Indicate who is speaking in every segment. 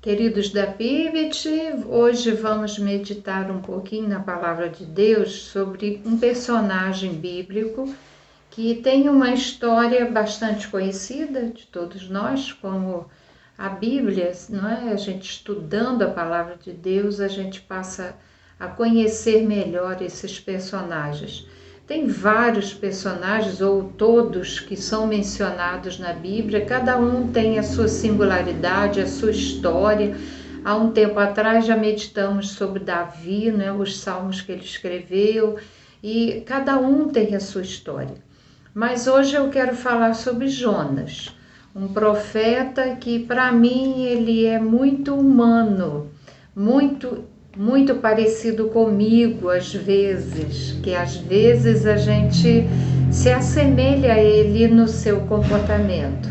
Speaker 1: Queridos da Pivot, hoje vamos meditar um pouquinho na Palavra de Deus sobre um personagem bíblico que tem uma história bastante conhecida de todos nós, como a Bíblia, não é? A gente estudando a Palavra de Deus, a gente passa a conhecer melhor esses personagens. Tem vários personagens, ou todos, que são mencionados na Bíblia, cada um tem a sua singularidade, a sua história. Há um tempo atrás já meditamos sobre Davi, né, os salmos que ele escreveu, e cada um tem a sua história. Mas hoje eu quero falar sobre Jonas, um profeta que para mim ele é muito humano, muito parecido comigo às vezes, que às vezes a gente se assemelha a ele no seu comportamento,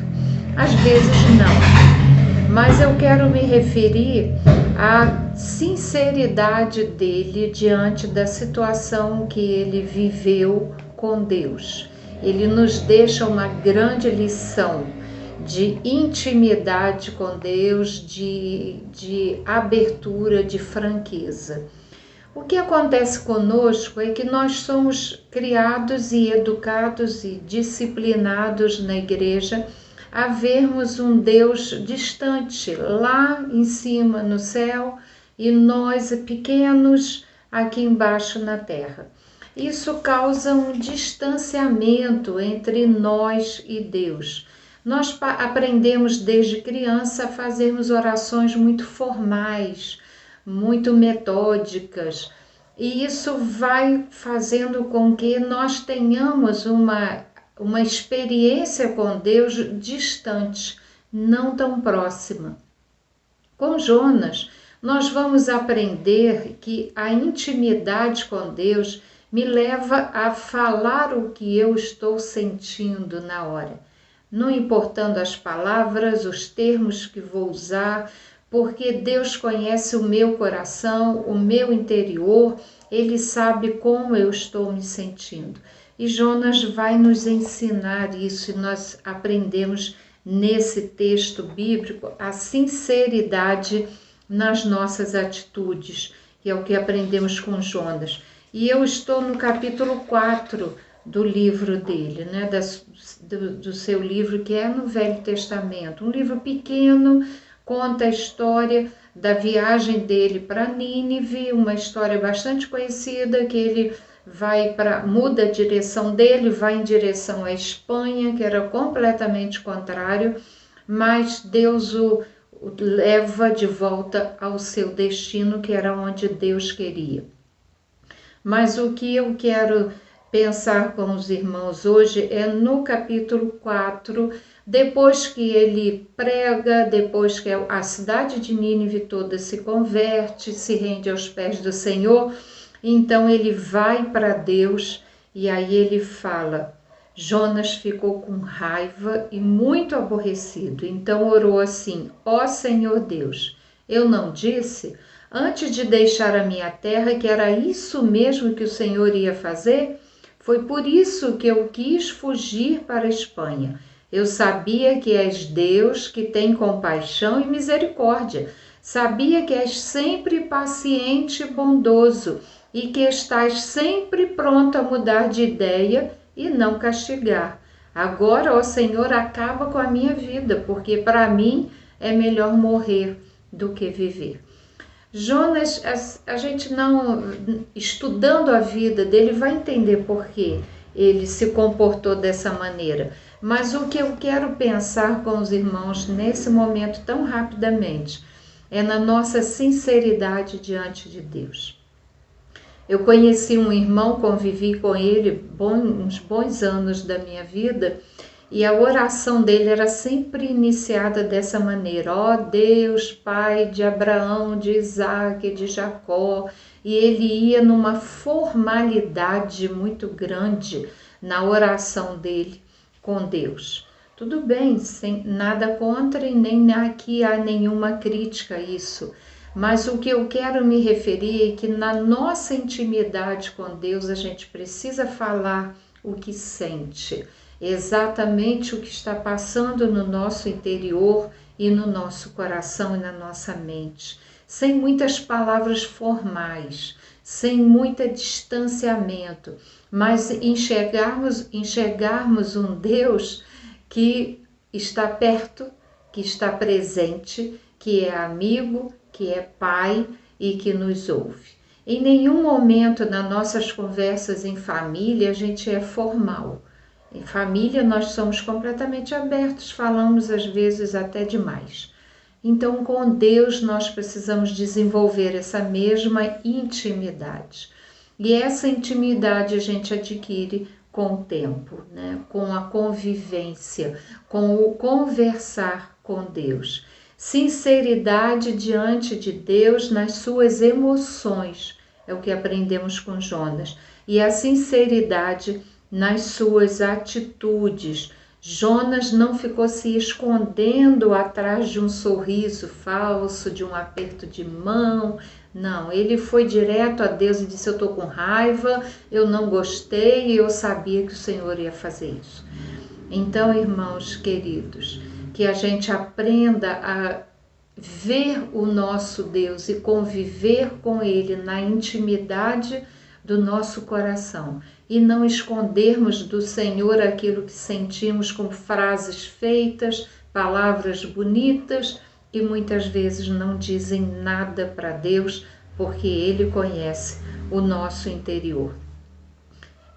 Speaker 1: às vezes não, mas eu quero me referir à sinceridade dele diante da situação que ele viveu com Deus. Ele nos deixa uma grande lição de intimidade com Deus, de abertura, de franqueza. O que acontece conosco é que nós somos criados e educados e disciplinados na igreja a vermos um Deus distante, lá em cima no céu, e nós pequenos aqui embaixo na terra. Isso causa um distanciamento entre nós e Deus. Nós aprendemos desde criança a fazermos orações muito formais, muito metódicas, e isso vai fazendo com que nós tenhamos uma experiência com Deus distante, não tão próxima. Com Jonas, nós vamos aprender que a intimidade com Deus me leva a falar o que eu estou sentindo na hora. Não importando as palavras, os termos que vou usar, porque Deus conhece o meu coração, o meu interior, Ele sabe como eu estou me sentindo. E Jonas vai nos ensinar isso, e nós aprendemos nesse texto bíblico a sinceridade nas nossas atitudes, que é o que aprendemos com Jonas. E eu estou no capítulo 4 do livro dele, né, do seu livro, que é no Velho Testamento. Um livro pequeno, conta a história da viagem dele para Nínive, uma história bastante conhecida, que ele muda a direção dele, vai em direção à Espanha, que era completamente contrário, mas Deus o leva de volta ao seu destino, que era onde Deus queria. Mas o que eu quero pensar com os irmãos hoje é no capítulo 4, depois que ele prega, depois que a cidade de Nínive toda se converte, se rende aos pés do Senhor, então ele vai para Deus e aí ele fala. Jonas ficou com raiva e muito aborrecido, então orou assim: ó Senhor Deus, eu não disse antes de deixar a minha terra que era isso mesmo que o Senhor ia fazer? Foi por isso que eu quis fugir para a Espanha. Eu sabia que és Deus que tem compaixão e misericórdia. Sabia que és sempre paciente e bondoso e que estás sempre pronto a mudar de ideia e não castigar. Agora, ó Senhor, acaba com a minha vida, porque para mim é melhor morrer do que viver. Jonas, a gente não, estudando a vida dele, vai entender por que ele se comportou dessa maneira. Mas o que eu quero pensar com os irmãos nesse momento tão rapidamente é na nossa sinceridade diante de Deus. Eu conheci um irmão, convivi com ele uns bons anos da minha vida, e a oração dele era sempre iniciada dessa maneira: ó Deus, Pai de Abraão, de Isaac, de Jacó. E ele ia numa formalidade muito grande na oração dele com Deus. Tudo bem, sem nada contra e nem aqui há nenhuma crítica a isso. Mas o que eu quero me referir é que na nossa intimidade com Deus a gente precisa falar o que sente, exatamente o que está passando no nosso interior e no nosso coração e na nossa mente, sem muitas palavras formais, sem muito distanciamento, mas enxergarmos um Deus que está perto, que está presente, que é amigo, que é pai e que nos ouve. Em nenhum momento nas nossas conversas em família a gente é formal. Em família nós somos completamente abertos, falamos às vezes até demais. Então, com Deus nós precisamos desenvolver essa mesma intimidade. E essa intimidade a gente adquire com o tempo, né? Com a convivência, com o conversar com Deus. Sinceridade diante de Deus nas suas emoções, é o que aprendemos com Jonas. E a sinceridade nas suas atitudes. Jonas não ficou se escondendo atrás de um sorriso falso, de um aperto de mão. Não, ele foi direto a Deus e disse: eu estou com raiva, eu não gostei e eu sabia que o Senhor ia fazer isso. Então, irmãos queridos, que a gente aprenda a ver o nosso Deus e conviver com Ele na intimidade do nosso coração e não escondermos do Senhor aquilo que sentimos com frases feitas, palavras bonitas que muitas vezes não dizem nada para Deus, porque Ele conhece o nosso interior.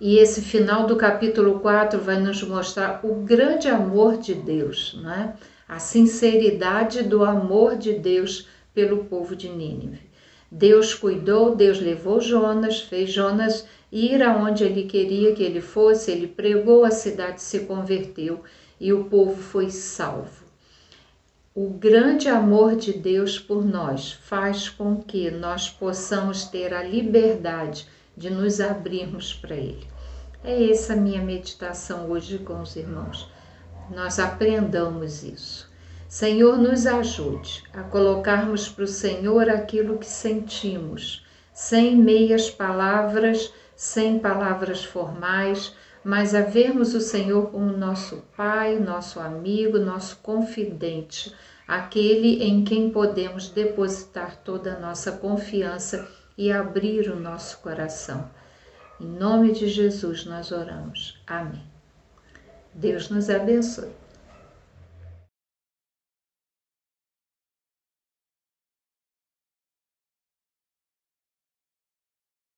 Speaker 1: E esse final do capítulo 4 vai nos mostrar o grande amor de Deus, né? A sinceridade do amor de Deus pelo povo de Nínive. Deus cuidou, Deus levou Jonas, fez Jonas ir aonde ele queria que ele fosse, ele pregou, a cidade se converteu e o povo foi salvo. O grande amor de Deus por nós faz com que nós possamos ter a liberdade de nos abrirmos para Ele. É essa a minha meditação hoje com os irmãos. Nós aprendamos isso. Senhor, nos ajude a colocarmos para o Senhor aquilo que sentimos, sem meias palavras, sem palavras formais, mas a vermos o Senhor como nosso Pai, nosso amigo, nosso confidente, aquele em quem podemos depositar toda a nossa confiança e abrir o nosso coração. Em nome de Jesus nós oramos. Amém. Deus nos abençoe.